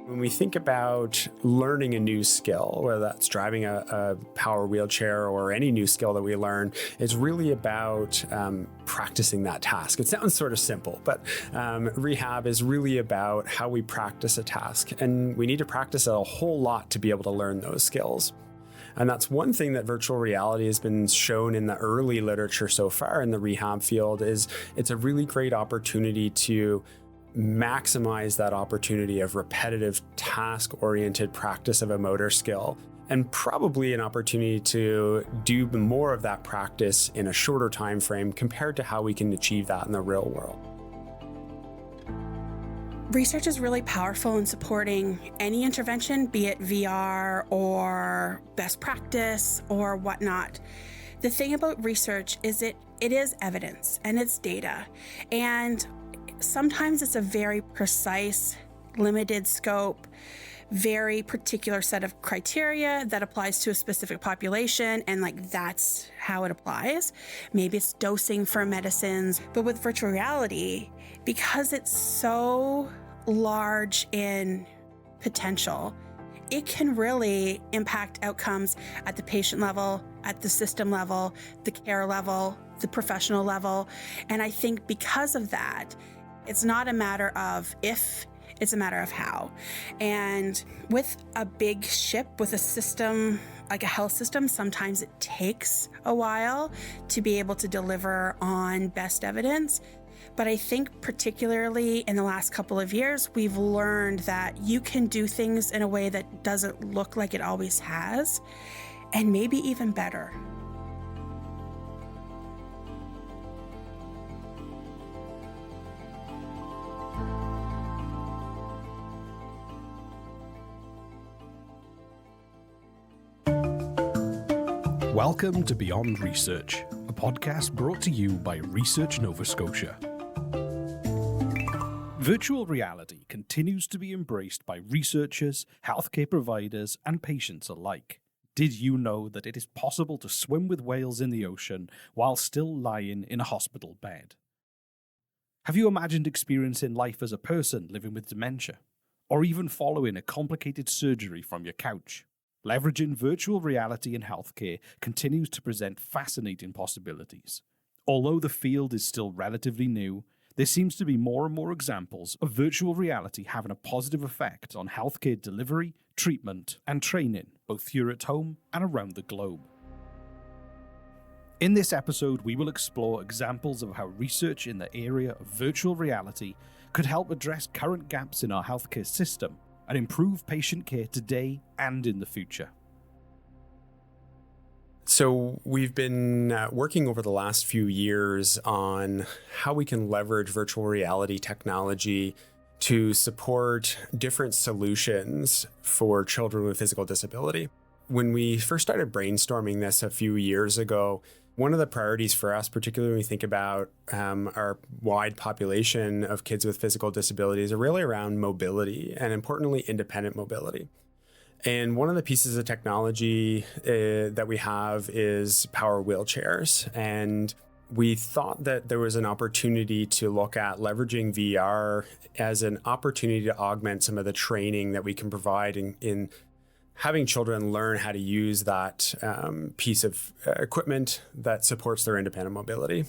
When we think about learning a new skill, whether that's driving a power wheelchair or any new skill that we learn, it's really about practicing that task. It sounds sort of simple, but rehab is really about how we practice a task. And we need to practice a whole lot to be able to learn those skills. And that's one thing that virtual reality has been shown in the early literature so far in the rehab field is it's a really great opportunity to maximize that opportunity of repetitive task-oriented practice of a motor skill, and probably an opportunity to do more of that practice in a shorter time frame compared to how we can achieve that in the real world. Research is really powerful in supporting any intervention, be it VR or best practice or whatnot. The thing about research is it is evidence and it's data. And sometimes it's a very precise, limited scope, very particular set of criteria that applies to a specific population, and that's how it applies. Maybe it's dosing for medicines, but with virtual reality, because it's so large in potential, it can really impact outcomes at the patient level, at the system level, the care level, the professional level. And I think because of that, it's not a matter of if, it's a matter of how. And with a big ship, with a system like a health system, sometimes it takes a while to be able to deliver on best evidence. But I think particularly in the last couple of years, we've learned that you can do things in a way that doesn't look like it always has, and maybe even better. Welcome to Beyond Research, a podcast brought to you by Research Nova Scotia. Virtual reality continues to be embraced by researchers, healthcare providers, and patients alike. Did you know that it is possible to swim with whales in the ocean while still lying in a hospital bed? Have you imagined experiencing life as a person living with dementia, or even following a complicated surgery from your couch? Leveraging virtual reality in healthcare continues to present fascinating possibilities. Although the field is still relatively new, there seems to be more and more examples of virtual reality having a positive effect on healthcare delivery, treatment, and training, both here at home and around the globe. In this episode, we will explore examples of how research in the area of virtual reality could help address current gaps in our healthcare system and improve patient care today and in the future. So we've been working over the last few years on how we can leverage virtual reality technology to support different solutions for children with physical disability. When we first started brainstorming this a few years ago, one of the priorities for us, particularly when we think about our wide population of kids with physical disabilities, are really around mobility and, importantly, independent mobility. And one of the pieces of technology that we have is power wheelchairs. And we thought that there was an opportunity to look at leveraging VR as an opportunity to augment some of the training that we can provide in having children learn how to use that piece of equipment that supports their independent mobility.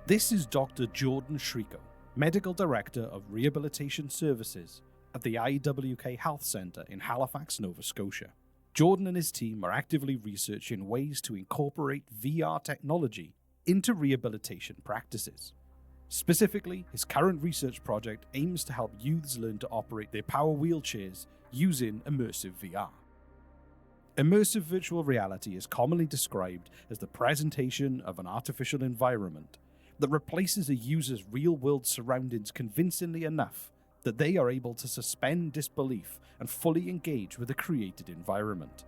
This is Dr. Jordan Shriko, Medical Director of Rehabilitation Services at the IWK Health Centre in Halifax, Nova Scotia. Jordan and his team are actively researching ways to incorporate VR technology into rehabilitation practices. Specifically, his current research project aims to help youths learn to operate their power wheelchairs using immersive VR. Immersive virtual reality is commonly described as the presentation of an artificial environment that replaces a user's real-world surroundings convincingly enough that they are able to suspend disbelief and fully engage with a created environment.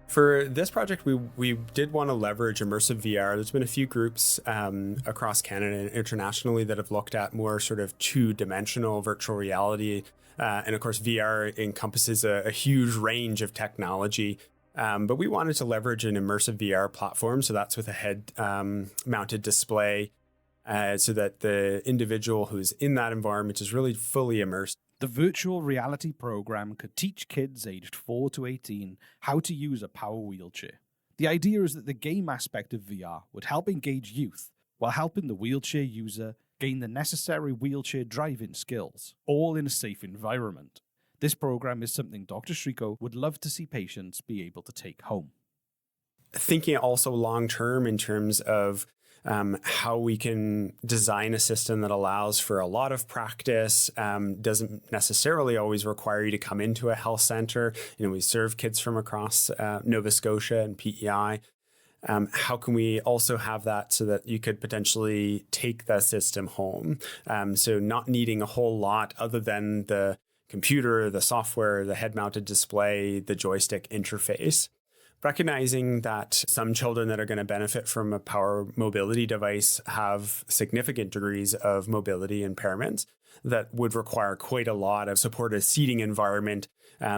For this project, we did want to leverage immersive VR. There's been a few groups across Canada and internationally that have looked at more sort of two-dimensional virtual reality. And of course, VR encompasses a huge range of technology. But we wanted to leverage an immersive VR platform. So that's with a head-mounted display so that the individual who's in that environment is really fully immersed. The virtual reality program could teach kids aged 4 to 18 how to use a power wheelchair. The idea is that the game aspect of VR would help engage youth while helping the wheelchair user gain the necessary wheelchair driving skills, all in a safe environment. This program is something Dr. Shriko would love to see patients be able to take home. Thinking also long-term in terms of how we can design a system that allows for a lot of practice, doesn't necessarily always require you to come into a health center. We serve kids from across Nova Scotia and PEI. How can we also have that so that you could potentially take the system home? So not needing a whole lot other than the computer, the software, the head-mounted display, the joystick interface. Recognizing that some children that are going to benefit from a power mobility device have significant degrees of mobility impairments that would require quite a lot of supportive seating environment.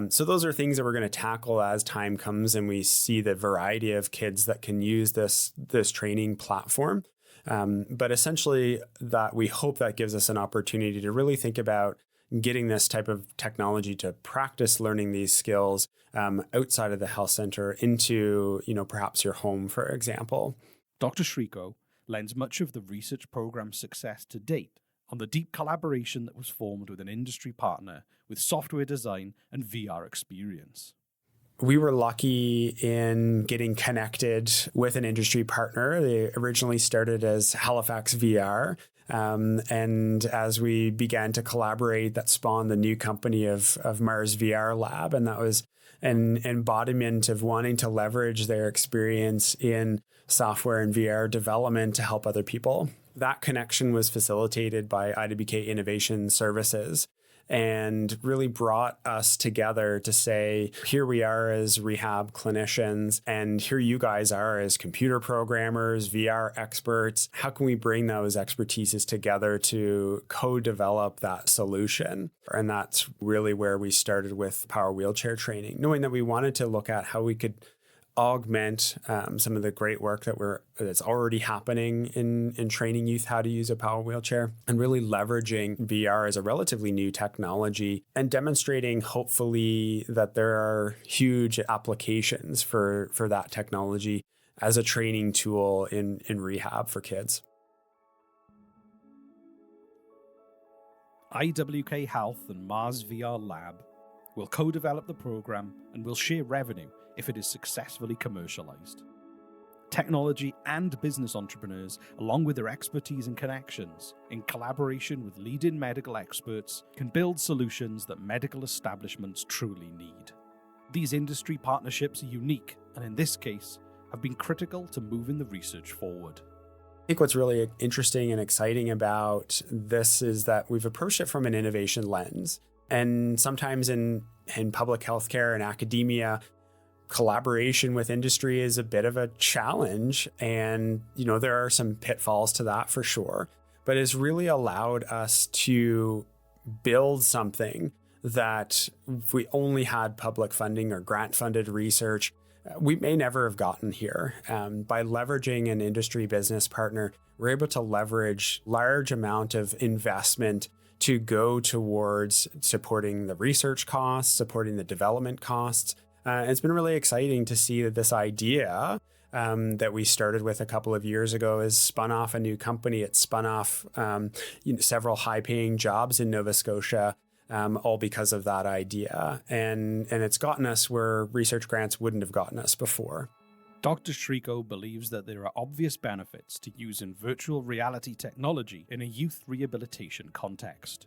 So those are things that we're going to tackle as time comes and we see the variety of kids that can use this training platform. But essentially that we hope that gives us an opportunity to really think about getting this type of technology to practice learning these skills outside of the health center into, perhaps your home, for example. Dr. Shriko lends much of the research program's success to date on the deep collaboration that was formed with an industry partner with software design and VR experience. We were lucky in getting connected with an industry partner. They originally started as Halifax VR. And as we began to collaborate, that spawned the new company of Mars VR Lab. And that was an embodiment of wanting to leverage their experience in software and VR development to help other people. That connection was facilitated by IWK Innovation Services and really brought us together to say, here we are as rehab clinicians, and here you guys are as computer programmers, VR experts. How can we bring those expertises together to co-develop that solution? And that's really where we started with power wheelchair training, knowing that we wanted to look at how we could augment some of the great work that's already happening in training youth how to use a power wheelchair, and really leveraging VR as a relatively new technology and demonstrating hopefully that there are huge applications for that technology as a training tool in rehab for kids. IWK Health and Mars VR Lab will co-develop the program and will share revenue if it is successfully commercialized. Technology and business entrepreneurs, along with their expertise and connections, in collaboration with leading medical experts, can build solutions that medical establishments truly need. These industry partnerships are unique, and in this case, have been critical to moving the research forward. I think what's really interesting and exciting about this is that we've approached it from an innovation lens. And sometimes in public healthcare and academia, collaboration with industry is a bit of a challenge. And, there are some pitfalls to that for sure. But it's really allowed us to build something that if we only had public funding or grant funded research, we may never have gotten here. By leveraging an industry business partner, we're able to leverage large amount of investment to go towards supporting the research costs, supporting the development costs. It's been really exciting to see that this idea that we started with a couple of years ago has spun off a new company. It's spun off several high-paying jobs in Nova Scotia, all because of that idea. And it's gotten us where research grants wouldn't have gotten us before. Dr. Shriko believes that there are obvious benefits to using virtual reality technology in a youth rehabilitation context.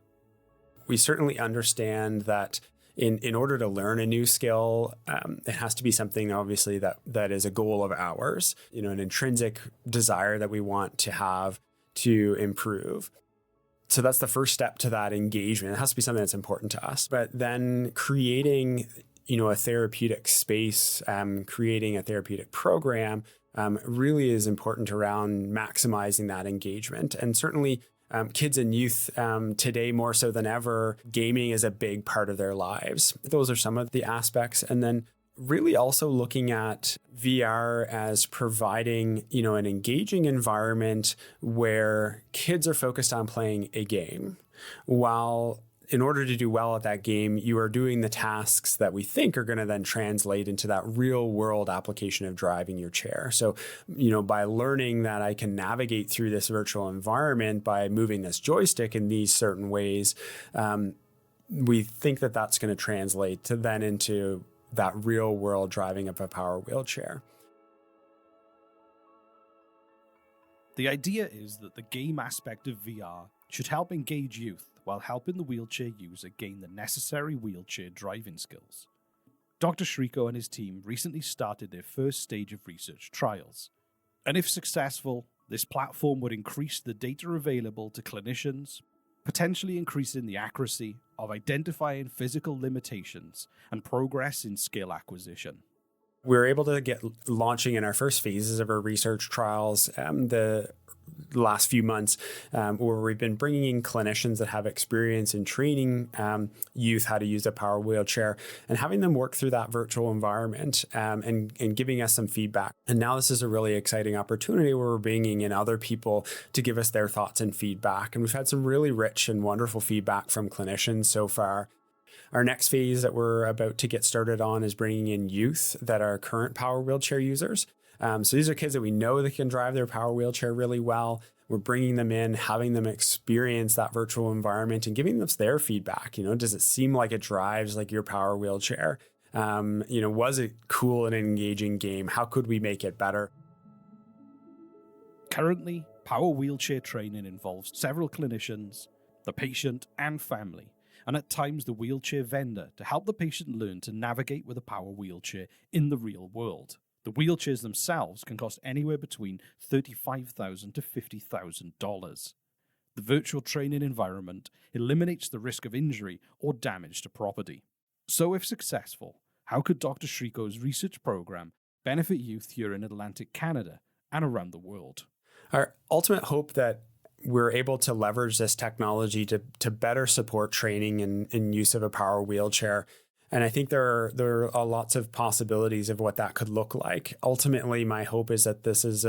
We certainly understand that in order to learn a new skill, it has to be something obviously that is a goal of ours, an intrinsic desire that we want to have to improve. So that's the first step to that engagement. It has to be something that's important to us. But then creating a therapeutic space, creating a therapeutic program really is important around maximizing that engagement. And certainly kids and youth today, more so than ever, gaming is a big part of their lives. Those are some of the aspects. And then really also looking at VR as providing, an engaging environment where kids are focused on playing a game, while in order to do well at that game, you are doing the tasks that we think are going to then translate into that real world application of driving your chair. So, by learning that I can navigate through this virtual environment by moving this joystick in these certain ways, we think that that's going to translate to then into that real world driving of a power wheelchair. The idea is that the game aspect of VR should help engage youth while helping the wheelchair user gain the necessary wheelchair driving skills. Dr. Shriko and his team recently started their first stage of research trials. And if successful, this platform would increase the data available to clinicians, potentially increasing the accuracy of identifying physical limitations and progress in skill acquisition. We were able to get launching in our first phases of our research trials the last few months, where we've been bringing in clinicians that have experience in training youth how to use a power wheelchair and having them work through that virtual environment and giving us some feedback. And now this is a really exciting opportunity where we're bringing in other people to give us their thoughts and feedback. And we've had some really rich and wonderful feedback from clinicians so far. Our next phase that we're about to get started on is bringing in youth that are current power wheelchair users. So these are kids that we know that can drive their power wheelchair really well. We're bringing them in, having them experience that virtual environment and giving them their feedback. Does it seem like it drives like your power wheelchair? Was it cool and engaging game? How could we make it better? Currently, power wheelchair training involves several clinicians, the patient and family, and at times the wheelchair vendor to help the patient learn to navigate with a power wheelchair in the real world. The wheelchairs themselves can cost anywhere between $35,000 to $50,000. The virtual training environment eliminates the risk of injury or damage to property. So if successful, how could Dr. Shriko's research program benefit youth here in Atlantic Canada and around the world? Our ultimate hope that we're able to leverage this technology to better support training and use of a power wheelchair. And I think there are lots of possibilities of what that could look like. Ultimately, my hope is that this is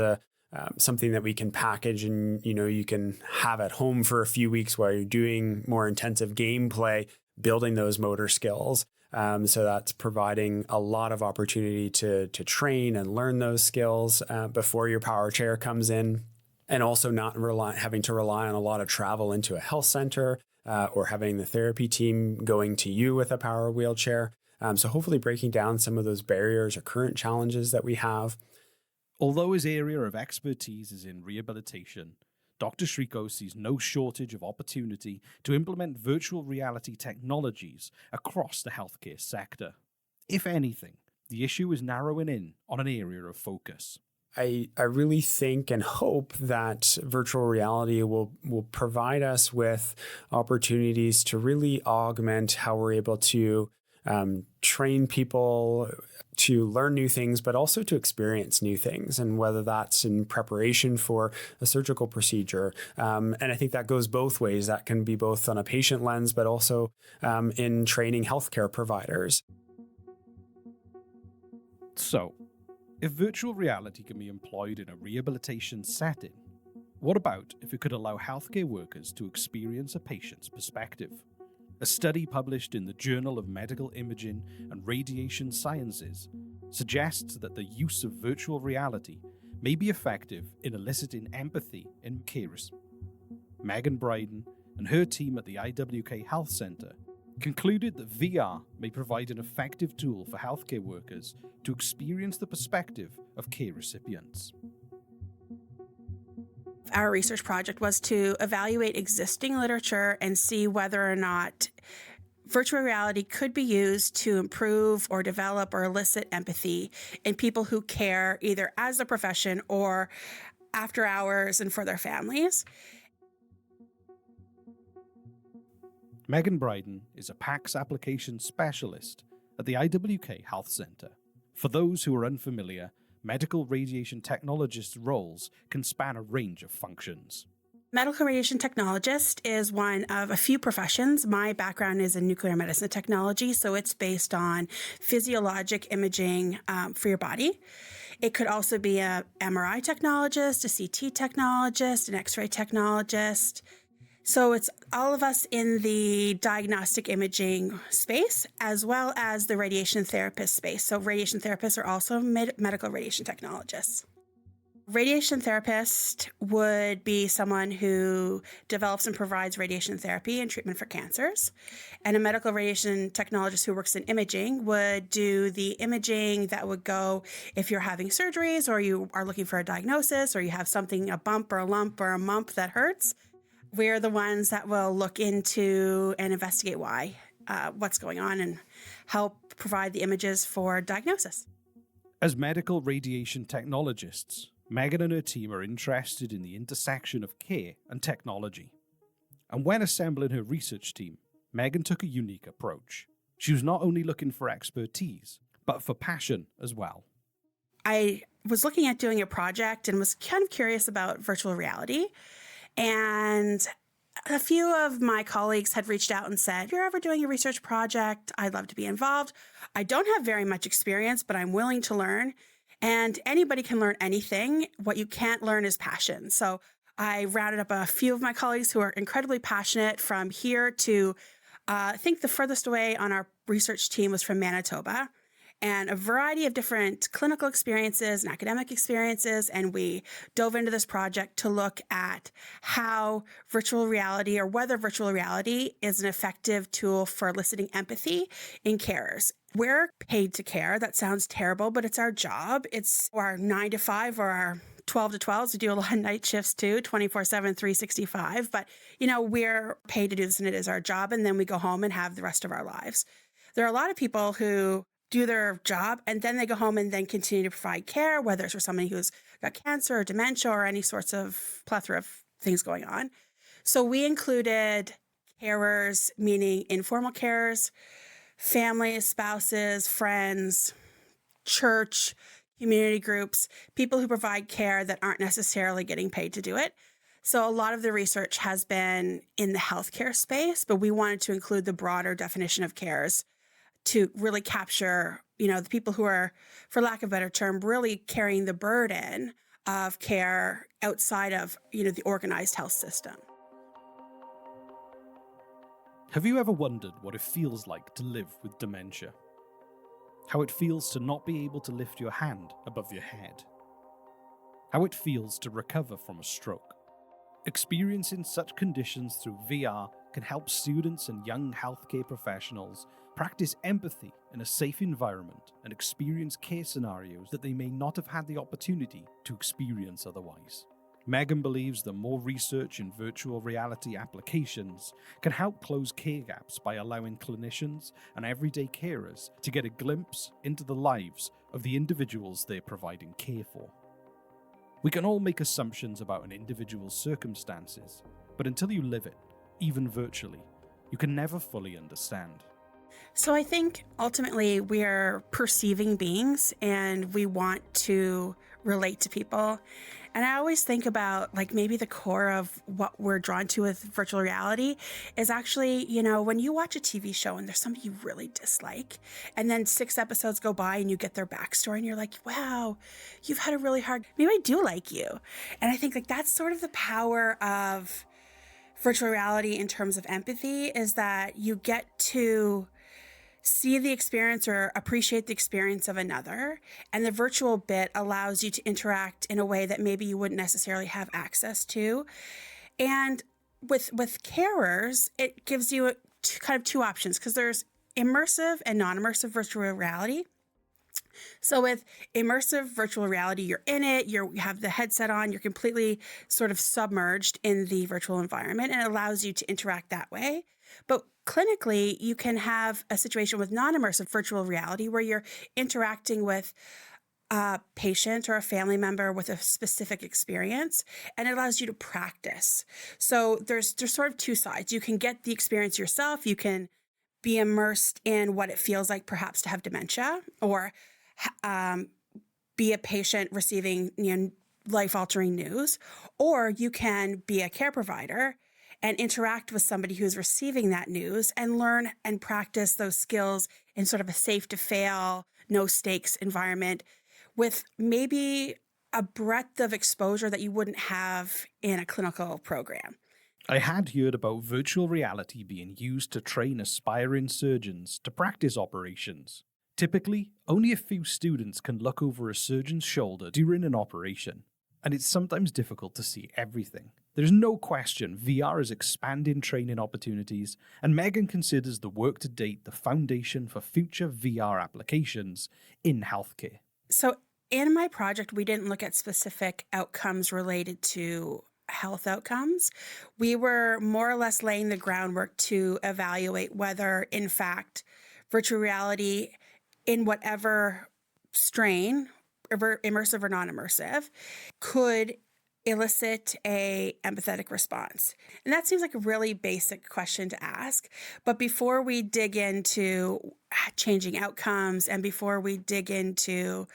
something that we can package and, you can have at home for a few weeks while you're doing more intensive gameplay, building those motor skills. So that's providing a lot of opportunity to train and learn those skills before your power chair comes in. And also not having to rely on a lot of travel into a health center or having the therapy team going to you with a power wheelchair. So hopefully breaking down some of those barriers or current challenges that we have. Although his area of expertise is in rehabilitation, Dr. Shriko sees no shortage of opportunity to implement virtual reality technologies across the healthcare sector. If anything, the issue is narrowing in on an area of focus. I really think and hope that virtual reality will provide us with opportunities to really augment how we're able to train people to learn new things, but also to experience new things, and whether that's in preparation for a surgical procedure. And I think that goes both ways. That can be both on a patient lens, but also in training healthcare providers. So, if virtual reality can be employed in a rehabilitation setting, what about if it could allow healthcare workers to experience a patient's perspective? A study published in the Journal of Medical Imaging and Radiation Sciences suggests that the use of virtual reality may be effective in eliciting empathy in carers. Megan Bryden and her team at the IWK Health Centre concluded that VR may provide an effective tool for healthcare workers to experience the perspective of care recipients. Our research project was to evaluate existing literature and see whether or not virtual reality could be used to improve or develop or elicit empathy in people who care either as a profession or after hours and for their families. Megan Bryden is a PACS application specialist at the IWK Health Centre. For those who are unfamiliar, medical radiation technologist roles can span a range of functions. Medical radiation technologist is one of a few professions. My background is in nuclear medicine technology, so it's based on physiologic imaging for your body. It could also be a MRI technologist, a CT technologist, an X-ray technologist. So it's all of us in the diagnostic imaging space, as well as the radiation therapist space. So radiation therapists are also medical radiation technologists. Radiation therapist would be someone who develops and provides radiation therapy and treatment for cancers. And a medical radiation technologist who works in imaging would do the imaging that would go if you're having surgeries or you are looking for a diagnosis or you have something, a bump or a lump or a mump that hurts. We're the ones that will look into and investigate why, what's going on, and help provide the images for diagnosis. As medical radiation technologists, Megan and her team are interested in the intersection of care and technology. And when assembling her research team, Megan took a unique approach. She was not only looking for expertise, but for passion as well. I was looking at doing a project and was kind of curious about virtual reality. And a few of my colleagues had reached out and said, if you're ever doing a research project, I'd love to be involved. I don't have very much experience, but I'm willing to learn. And anybody can learn anything. What you can't learn is passion. So I rounded up a few of my colleagues who are incredibly passionate from here to, I think the furthest away on our research team was from Manitoba, and a variety of different clinical experiences and academic experiences. And we dove into this project to look at how virtual reality, or whether virtual reality is an effective tool for eliciting empathy in carers. We're paid to care. That sounds terrible, but it's our job. It's our 9 to 5 or our 12 to 12s. We do a lot of night shifts too, 24/7, 365. But, we're paid to do this and it is our job. And then we go home and have the rest of our lives. There are a lot of people who do their job and then they go home and then continue to provide care, whether it's for somebody who's got cancer or dementia or any sorts of plethora of things going on. So we included carers, meaning informal carers, families, spouses, friends, church, community groups, people who provide care that aren't necessarily getting paid to do it. So a lot of the research has been in the healthcare space, but we wanted to include the broader definition of carers to really capture, the people who are, for lack of a better term, really carrying the burden of care outside of, the organized health system. Have you ever wondered what it feels like to live with dementia? How it feels to not be able to lift your hand above your head? How it feels to recover from a stroke? Experiencing such conditions through VR can help students and young healthcare professionals practice empathy in a safe environment and experience care scenarios that they may not have had the opportunity to experience otherwise. Megan believes that more research in virtual reality applications can help close care gaps by allowing clinicians and everyday carers to get a glimpse into the lives of the individuals they're providing care for. We can all make assumptions about an individual's circumstances, but until you live it, even virtually, you can never fully understand. So I think ultimately we're perceiving beings and we want to relate to people. And I always think about maybe the core of what we're drawn to with virtual reality is actually, when you watch a TV show and there's somebody you really dislike, and then 6 episodes go by and you get their backstory and you're like, wow, you've had a really hard, maybe I do like you. And I think that's sort of the power of virtual reality in terms of empathy, is that you get to see the experience or appreciate the experience of another. And the virtual bit allows you to interact in a way that maybe you wouldn't necessarily have access to. And with carers, it gives you kind of two options, because there's immersive and non-immersive virtual reality. So with immersive virtual reality, you're in it, you have the headset on, you're completely sort of submerged in the virtual environment, and it allows you to interact that way. But clinically, you can have a situation with non-immersive virtual reality where you're interacting with a patient or a family member with a specific experience, and it allows you to practice. So there's sort of two sides. You can get the experience yourself. You can be immersed in what it feels like perhaps to have dementia, or be a patient receiving life-altering news, or you can be a care provider and interact with somebody who's receiving that news and learn and practice those skills in sort of a safe to fail, no stakes environment with maybe a breadth of exposure that you wouldn't have in a clinical program. I had heard about virtual reality being used to train aspiring surgeons to practice operations. Typically, only a few students can look over a surgeon's shoulder during an operation, and it's sometimes difficult to see everything. There's no question VR is expanding training opportunities, and Megan considers the work to date the foundation for future VR applications in healthcare. So in my project, we didn't look at specific outcomes related to health outcomes. We were more or less laying the groundwork to evaluate whether, in fact, virtual reality in whatever strain, immersive or non-immersive, could elicit a empathetic response. And that seems like a really basic question to ask. But before we dig into changing outcomes and before we dig into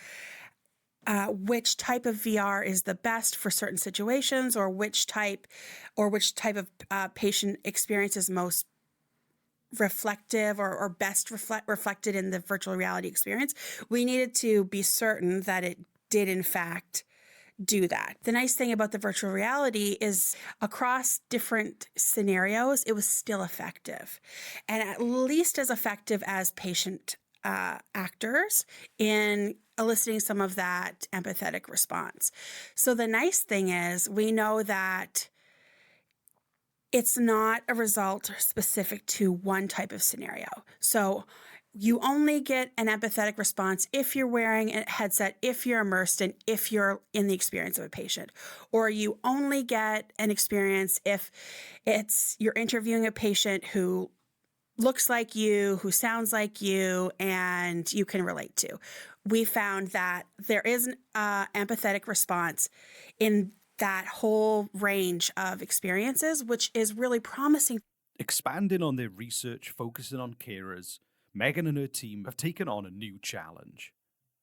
which type of VR is the best for certain situations, or which type of patient experience is most reflective or best reflected in the virtual reality experience, we needed to be certain that it did in fact do that. The nice thing about the virtual reality is across different scenarios, it was still effective, and at least as effective as patient actors in eliciting some of that empathetic response. So the nice thing is we know that it's not a result specific to one type of scenario. So you only get an empathetic response if you're wearing a headset, if you're immersed, and if you're in the experience of a patient. Or you only get an experience if you're interviewing a patient who looks like you, who sounds like you, and you can relate to. We found that there is an empathetic response in that whole range of experiences, which is really promising. Expanding on their research focusing on carers, Megan and her team have taken on a new challenge,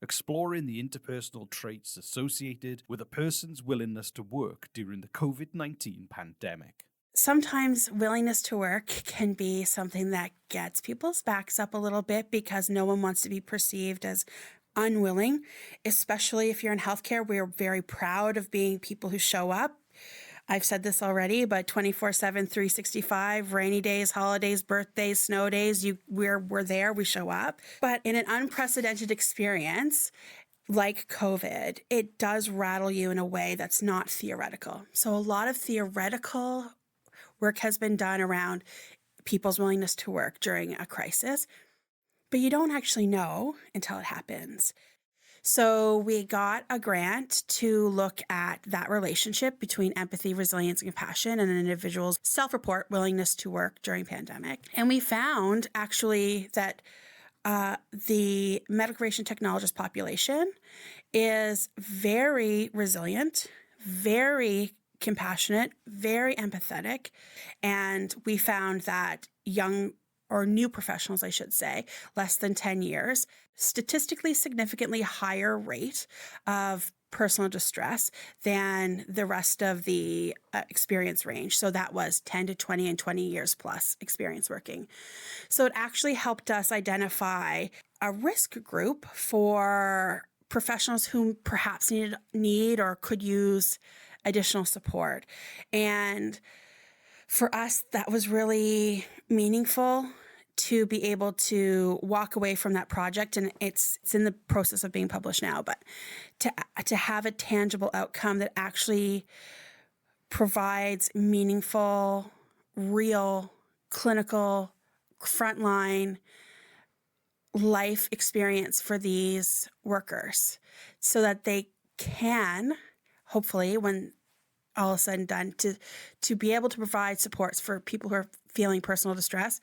exploring the interpersonal traits associated with a person's willingness to work during the COVID-19 pandemic. Sometimes willingness to work can be something that gets people's backs up a little bit because no one wants to be perceived as unwilling, especially if you're in healthcare. We're very proud of being people who show up. I've said this already, but 24/7, 365, rainy days, holidays, birthdays, snow days, we're there, we show up. But in an unprecedented experience like COVID, it does rattle you in a way that's not theoretical. So a lot of theoretical work has been done around people's willingness to work during a crisis, but you don't actually know until it happens. So we got a grant to look at that relationship between empathy, resilience, and compassion and an individual's self-report willingness to work during pandemic. And we found actually that the medical radiation technologist population is very resilient, very compassionate, very empathetic. And we found that young or new professionals, I should say, less than 10 years, statistically significantly higher rate of personal distress than the rest of the experience range. So that was 10 to 20 and 20 years plus experience working. So it actually helped us identify a risk group for professionals who perhaps need or could use additional support. And for us, that was really meaningful to be able to walk away from that project. And it's in the process of being published now, but to have a tangible outcome that actually provides meaningful, real, clinical, frontline life experience for these workers so that they can, hopefully, when all is said and done, to be able to provide supports for people who are feeling personal distress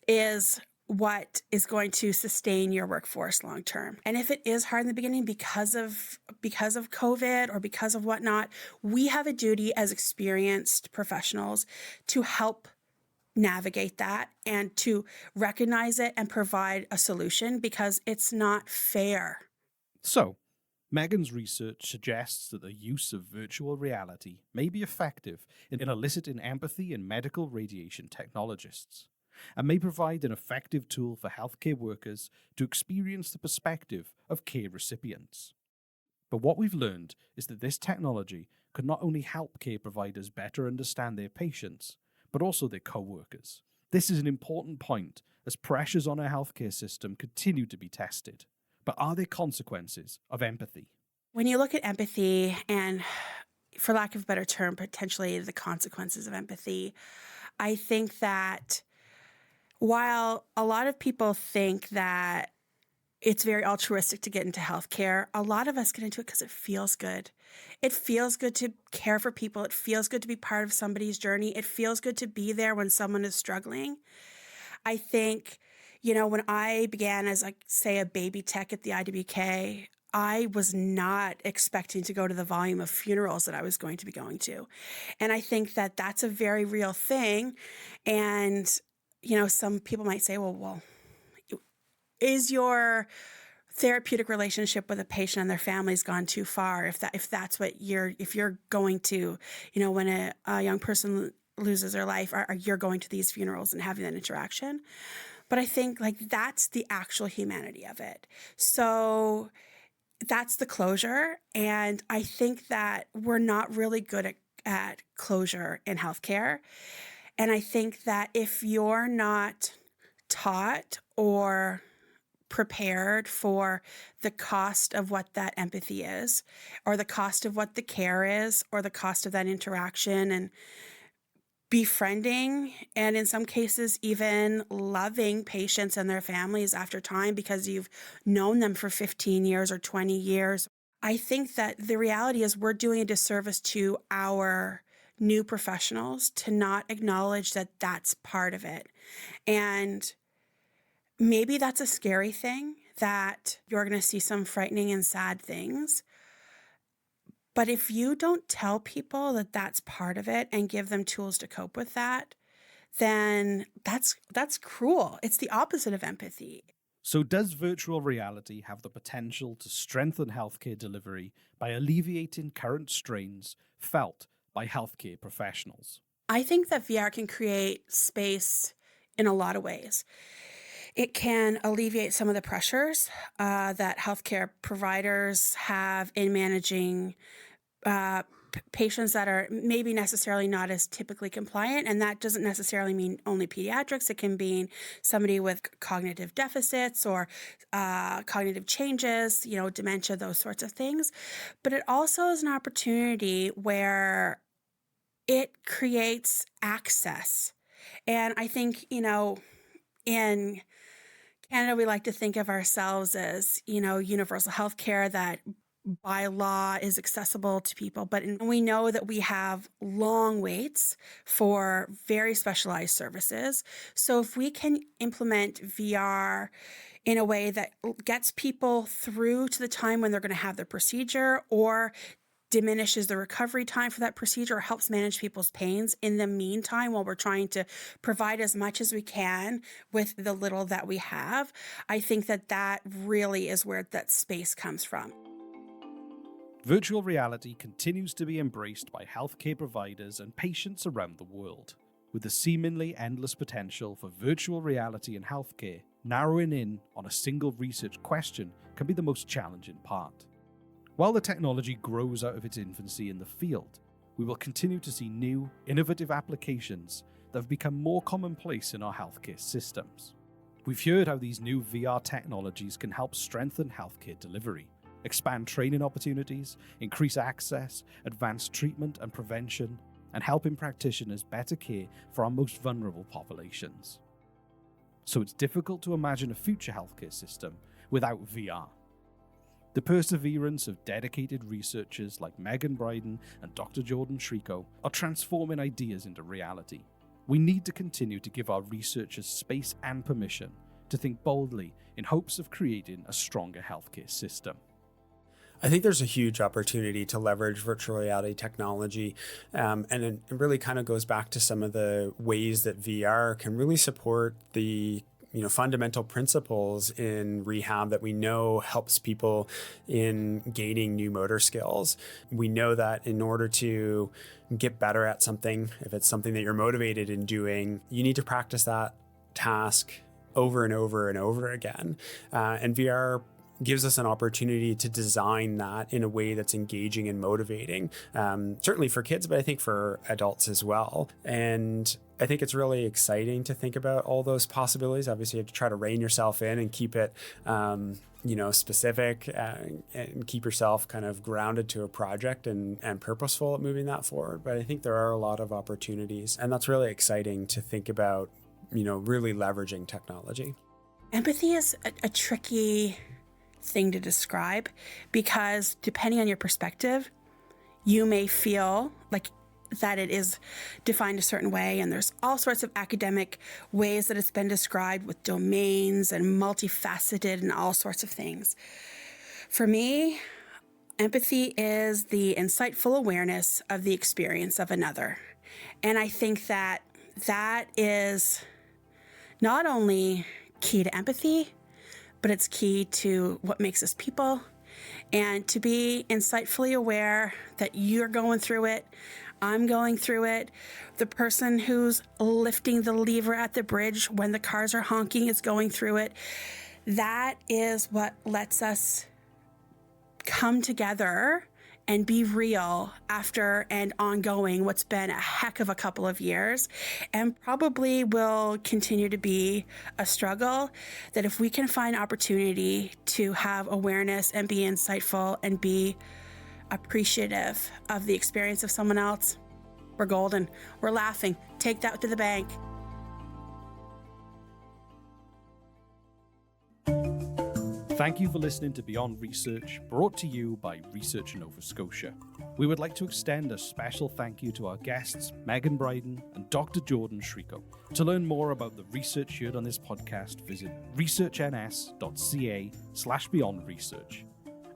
is what is going to sustain your workforce long term. And if it is hard in the beginning because of COVID or because of whatnot, we have a duty as experienced professionals to help navigate that and to recognize it and provide a solution because it's not fair. So, Megan's research suggests that the use of virtual reality may be effective in eliciting empathy in medical radiation technologists, and may provide an effective tool for healthcare workers to experience the perspective of care recipients. But what we've learned is that this technology could not only help care providers better understand their patients, but also their co-workers. This is an important point as pressures on our healthcare system continue to be tested. But are there consequences of empathy? When you look at empathy and, for lack of a better term, potentially the consequences of empathy, I think that while a lot of people think that it's very altruistic to get into healthcare, a lot of us get into it because it feels good. It feels good to care for people. It feels good to be part of somebody's journey. It feels good to be there when someone is struggling. I think, when I began as, say, a baby tech at the IWK, I was not expecting to go to the volume of funerals that I was going to be going to. And I think that that's a very real thing. And, some people might say, well, is your therapeutic relationship with a patient and their family's gone too far? If that's what if you're going to, when a young person loses their life, you're going to these funerals and having that interaction. But I think that's the actual humanity of it. So that's the closure. And I think that we're not really good at closure in healthcare. And I think that if you're not taught or prepared for the cost of what that empathy is, or the cost of what the care is, or the cost of that interaction and befriending, and in some cases even loving patients and their families after time because you've known them for 15 years or 20 years. I think that the reality is we're doing a disservice to our new professionals to not acknowledge that that's part of it. And maybe that's a scary thing, that you're going to see some frightening and sad things. But if you don't tell people that that's part of it and give them tools to cope with that, then that's cruel. It's the opposite of empathy. So does virtual reality have the potential to strengthen healthcare delivery by alleviating current strains felt by healthcare professionals? I think that VR can create space in a lot of ways. It can alleviate some of the pressures that healthcare providers have in managing patients that are maybe necessarily not as typically compliant. And that doesn't necessarily mean only pediatrics. It can mean somebody with cognitive deficits or cognitive changes, dementia, those sorts of things. But it also is an opportunity where it creates access. And I think, in Canada, we like to think of ourselves as, universal healthcare that by law is accessible to people. But we know that we have long waits for very specialized services. So if we can implement VR in a way that gets people through to the time when they're going to have their procedure, or diminishes the recovery time for that procedure, or helps manage people's pains in the meantime while we're trying to provide as much as we can with the little that we have, I think that really is where that space comes from. Virtual reality continues to be embraced by healthcare providers and patients around the world. With the seemingly endless potential for virtual reality in healthcare, narrowing in on a single research question can be the most challenging part. While the technology grows out of its infancy in the field, we will continue to see new, innovative applications that have become more commonplace in our healthcare systems. We've heard how these new VR technologies can help strengthen healthcare delivery, expand training opportunities, increase access, advance treatment and prevention, and helping practitioners better care for our most vulnerable populations. So it's difficult to imagine a future healthcare system without VR. The perseverance of dedicated researchers like Megan Bryden and Dr. Jordan Schrico are transforming ideas into reality. We need to continue to give our researchers space and permission to think boldly in hopes of creating a stronger healthcare system. I think there's a huge opportunity to leverage virtual reality technology, and it really kind of goes back to some of the ways that VR can really support the fundamental principles in rehab that we know helps people in gaining new motor skills. We know that in order to get better at something, if it's something that you're motivated in doing, you need to practice that task over and over and over again. And VR gives us an opportunity to design that in a way that's engaging and motivating, certainly for kids, but I think for adults as well. And I think it's really exciting to think about all those possibilities. Obviously, you have to try to rein yourself in and keep it, specific, and keep yourself kind of grounded to a project and purposeful at moving that forward. But I think there are a lot of opportunities, and that's really exciting to think about, really leveraging technology. Empathy is a tricky thing to describe because depending on your perspective, you may feel like that it is defined a certain way, and there's all sorts of academic ways that it's been described with domains and multifaceted and all sorts of things. For me, empathy is the insightful awareness of the experience of another. And I think that is not only key to empathy, but it's key to what makes us people, and to be insightfully aware that you're going through it, I'm going through it, the person who's lifting the lever at the bridge when the cars are honking is going through it. That is what lets us come together and be real after and ongoing what's been a heck of a couple of years, and probably will continue to be a struggle. That if we can find opportunity to have awareness and be insightful and be appreciative of the experience of someone else, we're golden. We're laughing. Take that to the bank. Thank you for listening to Beyond Research, brought to you by Research Nova Scotia. We would like to extend a special thank you to our guests, Megan Bryden and Dr. Jordan Schrico. To learn more about the research heard on this podcast, visit researchns.ca/beyondresearch.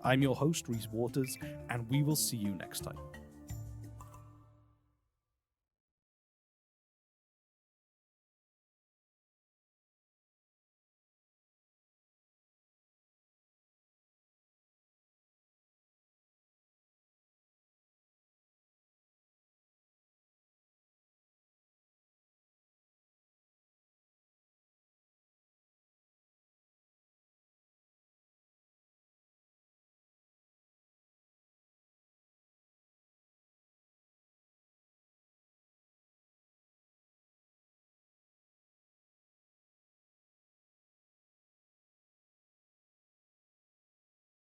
I'm your host, Rhys Waters, and we will see you next time.